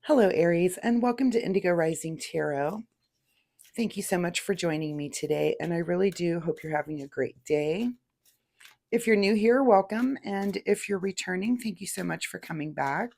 Hello, Aries, and welcome to Indigo Rising Tarot. Thank you so much for joining me today, and I really do hope you're having a great day. If you're new here, welcome, and if you're returning, thank you so much for coming back.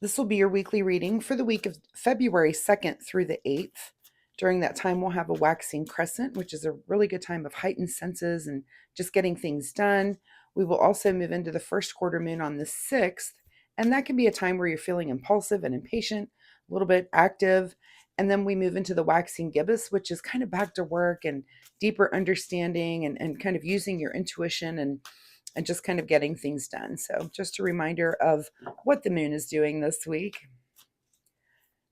This will be your weekly reading for the week of February 2nd through the 8th. During that time, we'll have a waxing crescent, which is a really good time of heightened senses and just getting things done. We will also move into the first quarter moon on the 6th, and that can be a time where you're feeling impulsive and impatient, a little bit active. And then we move into the waxing gibbous, which is kind of back to work and deeper understanding and kind of using your intuition and just kind of getting things done. So just a reminder of what the moon is doing this week.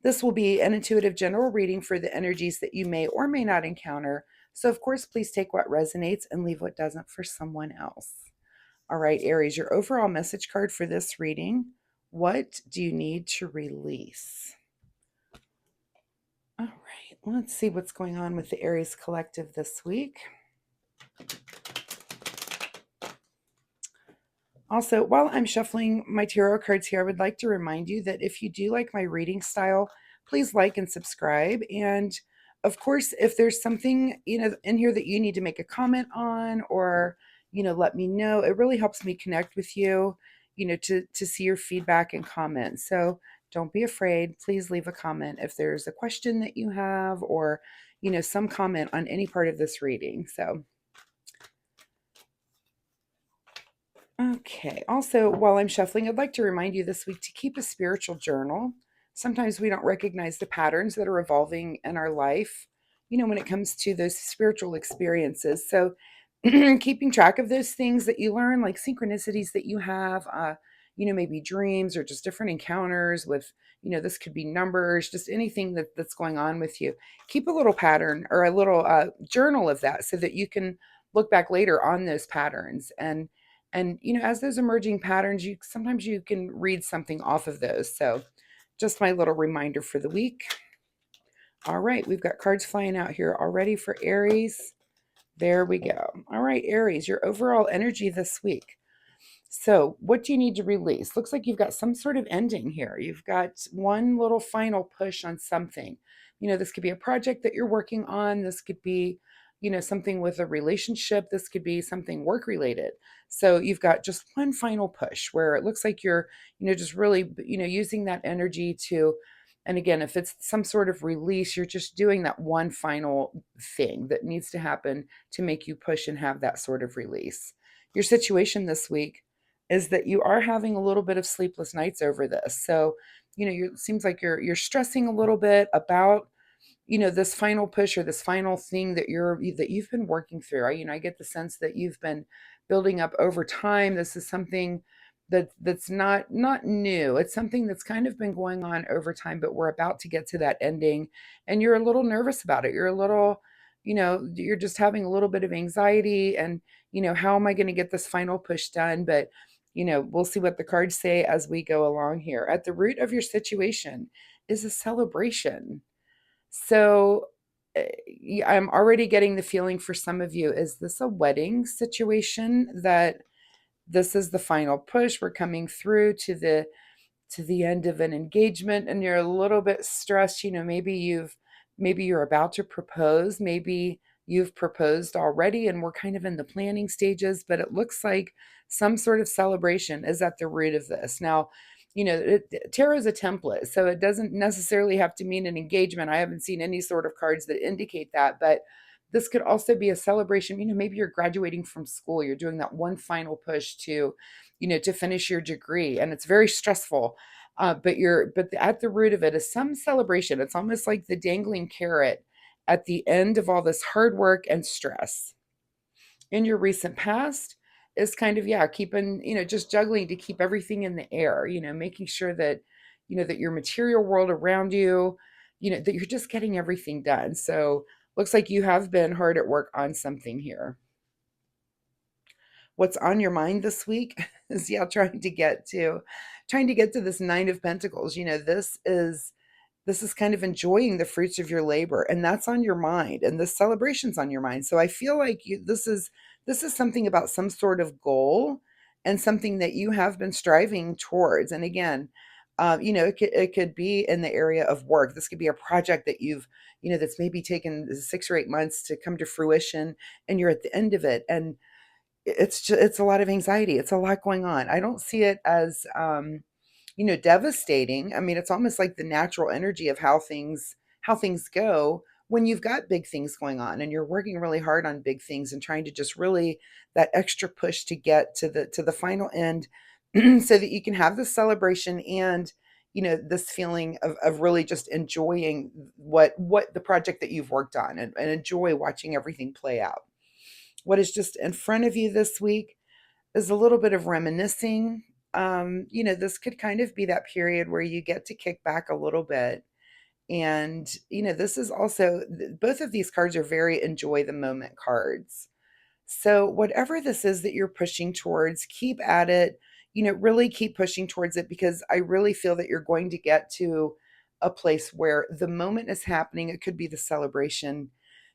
This will be an intuitive general reading for the energies that you may or may not encounter. So, of course, please take what resonates and leave what doesn't for someone else. All right, Aries, your overall message card for this reading. What do you need to release? All right, let's see what's going on with the Aries collective this week. Also, while I'm shuffling my tarot cards here, I would like to remind you that if you do like my reading style, please like and subscribe. And of course, if there's something, in here that you need to make a comment on or, let me know, it really helps me connect with you, to see your feedback and comments. So don't be afraid. Please leave a comment if there's a question that you have or, some comment on any part of this reading. So okay. Also, while I'm shuffling, I'd like to remind you this week to keep a spiritual journal. Sometimes we don't recognize the patterns that are evolving in our life, when it comes to those spiritual experiences. So, keeping track of those things that you learn, like synchronicities that you have, maybe dreams or just different encounters with, this could be numbers, just anything that's going on with you. Keep a little pattern or a little journal of that so that you can look back later on those patterns and as those emerging patterns, you sometimes you can read something off of those. So just my little reminder for the week. All right, we've got cards flying out here already for Aries. There we go. All right, Aries, your overall energy this week. So what do you need to release? Looks like you've got some sort of ending here. You've got one little final push on something. This could be a project that you're working on. This could be, something with a relationship. This could be something work related. So you've got just one final push where it looks like you're, just really, using that energy to, and again, if it's some sort of release, you're just doing that one final thing that needs to happen to make you push and have that sort of release. Your situation this week is that you are having a little bit of sleepless nights over this. So, it seems like you're stressing a little bit about, this final push or this final thing that you've been working through. I get the sense that you've been building up over time. This is something that's not new. It's something that's kind of been going on over time, but we're about to get to that ending and you're a little nervous about it. You're a little, you're just having a little bit of anxiety and, how am I going to get this final push done? But we'll see what the cards say as we go along here. At the root of your situation is a celebration. So yeah, I'm already getting the feeling for some of you, is this a wedding situation that this is the final push? We're coming through to the end of an engagement and you're a little bit stressed. Maybe you're about to propose, maybe you've proposed already and we're kind of in the planning stages, but it looks like some sort of celebration is at the root of this. Now, tarot is a template, so it doesn't necessarily have to mean an engagement. I haven't seen any sort of cards that indicate that, but this could also be a celebration. Maybe you're graduating from school, you're doing that one final push to, to finish your degree, and it's very stressful. But at the root of it is some celebration. It's almost like the dangling carrot at the end of all this hard work and stress. In your recent past is kind of, yeah, keeping, just juggling to keep everything in the air, making sure that, that your material world around you, that you're just getting everything done. So looks like you have been hard at work on something here. What's on your mind this week is, yeah, trying to get to this Nine of Pentacles. This is kind of enjoying the fruits of your labor, and that's on your mind, and the celebration's on your mind. So I feel like this is something about some sort of goal and something that you have been striving towards. And again, It could be in the area of work. This could be a project that that's maybe taken 6 or 8 months to come to fruition, and you're at the end of it, and it's a lot of anxiety. It's a lot going on. I don't see it as devastating. I mean, it's almost like the natural energy of how things go when you've got big things going on and you're working really hard on big things and trying to just really that extra push to get to the final end so that you can have this celebration and this feeling of really just enjoying what the project that you've worked on, and enjoy watching everything play out. What is just in front of you this week is a little bit of reminiscing. This could kind of be that period where you get to kick back a little bit. And, this is also, both of these cards are very enjoy the moment cards. So, whatever this is that you're pushing towards, keep at it. Really keep pushing towards it, because I really feel that you're going to get to a place where the moment is happening. It could be the celebration,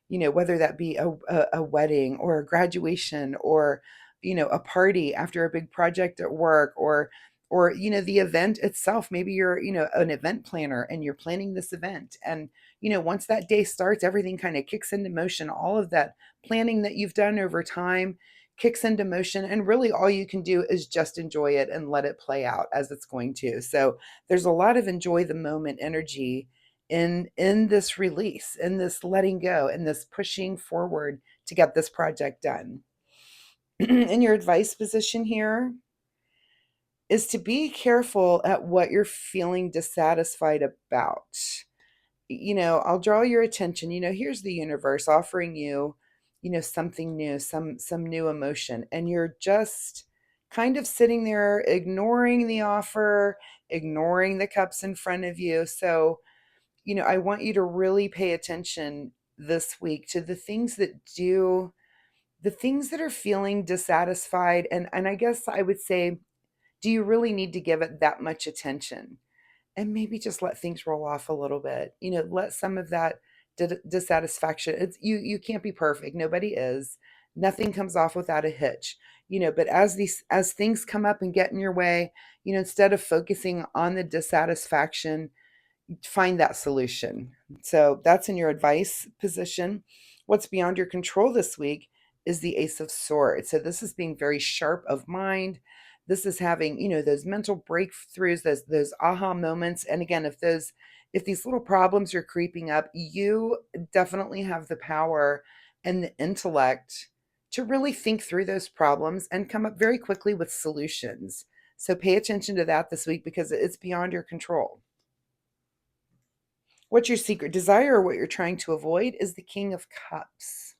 whether that be a wedding or a graduation, or, a party after a big project at work, or the event itself. Maybe you're an event planner and you're planning this event, and once that day starts, everything kind of kicks into motion. All of that planning that you've done over time kicks into motion, and really all you can do is just enjoy it and let it play out as it's going to. So there's a lot of enjoy the moment energy in this release, in this letting go, in this pushing forward to get this project done. In your advice position here is to be careful at what you're feeling dissatisfied about. I'll draw your attention. Here's the universe offering you, something new, some new emotion, and you're just kind of sitting there ignoring the offer, ignoring the cups in front of you. So, I want you to really pay attention this week to the things that are feeling dissatisfied, and I guess I would say, do you really need to give it that much attention? And maybe just let things roll off a little bit. Let some of that dissatisfaction. You can't be perfect. Nobody is. Nothing comes off without a hitch. But as things come up and get in your way, instead of focusing on the dissatisfaction, find that solution. So that's in your advice position. What's beyond your control this week is the Ace of Swords. So this is being very sharp of mind. This is having, those mental breakthroughs, those aha moments. And again, if these little problems are creeping up, you definitely have the power and the intellect to really think through those problems and come up very quickly with solutions. So pay attention to that this week, because it's beyond your control. What your secret desire, or what you're trying to avoid, is the King of Cups.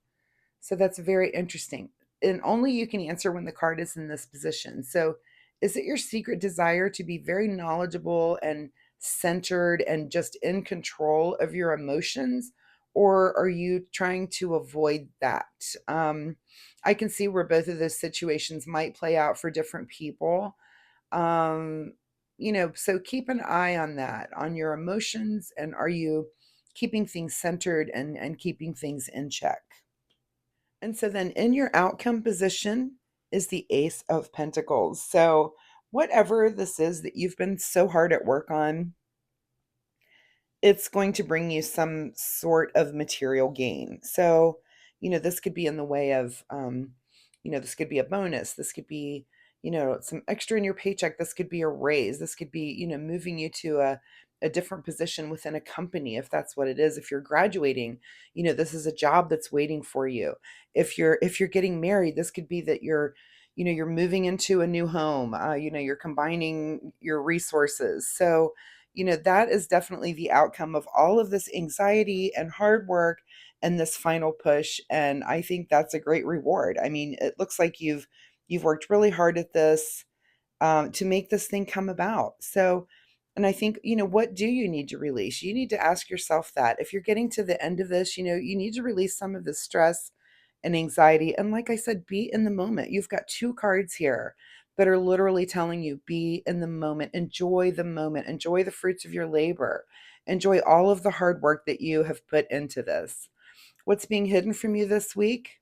So that's very interesting. And only you can answer when the card is in this position. So is it your secret desire to be very knowledgeable and centered and just in control of your emotions? Or are you trying to avoid that? I can see where both of those situations might play out for different people. Um, so keep an eye on that, on your emotions, and are you keeping things centered and keeping things in check? And so then in your outcome position is the Ace of Pentacles. So whatever this is that you've been so hard at work on, it's going to bring you some sort of material gain. So, this could be in the way of, this could be a bonus. This could be, some extra in your paycheck. This could be a raise. This could be, moving you to a different position within a company, if that's what it is. If you're graduating, this is a job that's waiting for you. If you're getting married, this could be that you're moving into a new home. You're combining your resources. So, that is definitely the outcome of all of this anxiety and hard work and this final push. And I think that's a great reward. I mean, it looks like you've worked really hard at this, to make this thing come about. So, and I think, what do you need to release? You need to ask yourself that. If you're getting to the end of this, you need to release some of the stress and anxiety. And like I said, be in the moment. You've got two cards here that are literally telling you, be in the moment, enjoy the fruits of your labor, enjoy all of the hard work that you have put into this. What's being hidden from you this week?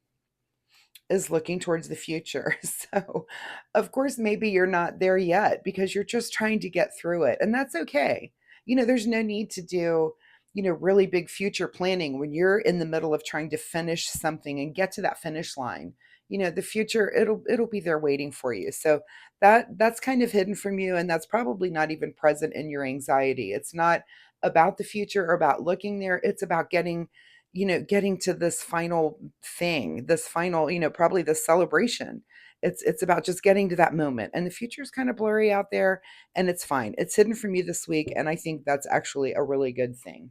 is looking towards the future. So, of course, maybe you're not there yet because you're just trying to get through it. And that's okay. There's no need to do, really big future planning when you're in the middle of trying to finish something and get to that finish line. The future, it'll be there waiting for you. So that's kind of hidden from you, and that's probably not even present in your anxiety. It's not about the future or about looking there. It's about getting to this final thing, this final, probably the celebration. It's about just getting to that moment. And the future is kind of blurry out there, and it's fine. It's hidden from you this week, and I think that's actually a really good thing.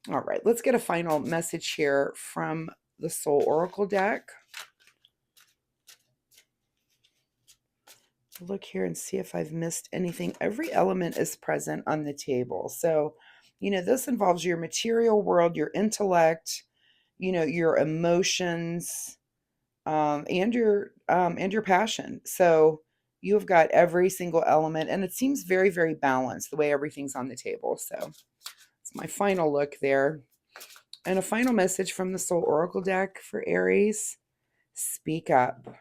All right, let's get a final message here from the Soul Oracle deck. Look here and see if I've missed anything. Every element is present on the table. So, this involves your material world, your intellect, your emotions, and your passion. So you've got every single element, and it seems very, very balanced the way everything's on the table. So it's my final look there. And a final message from the Soul Oracle deck for Aries: speak up.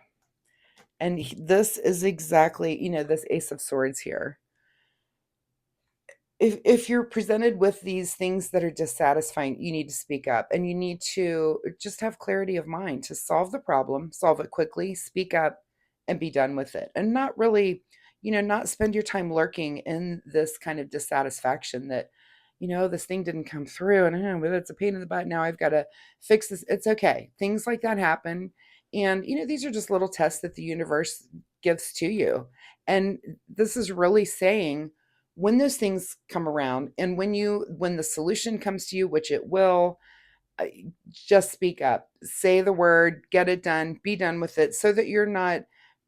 And this is exactly, this Ace of Swords here. If you're presented with these things that are dissatisfying, you need to speak up, and you need to just have clarity of mind to solve the problem, solve it quickly, speak up, and be done with it. And not really, not spend your time lurking in this kind of dissatisfaction that, this thing didn't come through, and it's a pain in the butt. Now I've got to fix this. It's okay. Things like that happen. And, these are just little tests that the universe gives to you. And this is really saying, when those things come around, and when the solution comes to you, which it will, just speak up, say the word, get it done, be done with it, so that you're not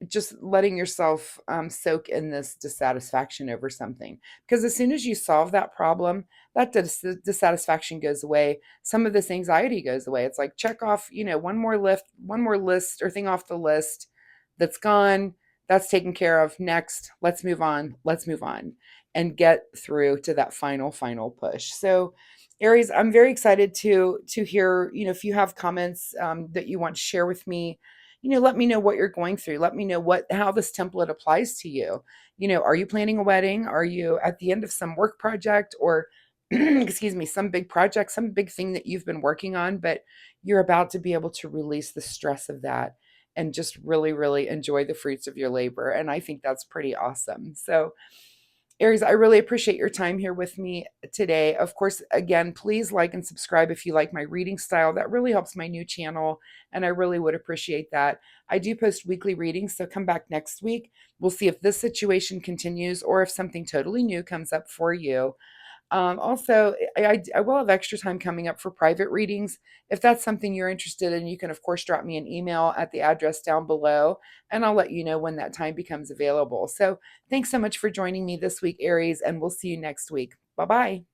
just letting yourself soak in this dissatisfaction over something. Because as soon as you solve that problem, that dissatisfaction goes away. Some of this anxiety goes away. It's like, check off, one more list or thing off the list. That's gone. That's taken care of. Next, let's move on. Let's move on and get through to that final push. So, Aries, I'm very excited to hear, if you have comments that you want to share with me. Let me know what you're going through. Let me know how this template applies to you. Are you planning a wedding? Are you at the end of some work project, or excuse me, some big project, some big thing that you've been working on, but you're about to be able to release the stress of that and just really, really enjoy the fruits of your labor. And I think that's pretty awesome. So, Aries, I really appreciate your time here with me today. Of course, again, please like and subscribe if you like my reading style. That really helps my new channel, and I really would appreciate that. I do post weekly readings, so come back next week. We'll see if this situation continues or if something totally new comes up for you. Also, I will have extra time coming up for private readings. If that's something you're interested in, you can, of course, drop me an email at the address down below, and I'll let you know when that time becomes available. So thanks so much for joining me this week, Aries, and we'll see you next week. Bye-bye.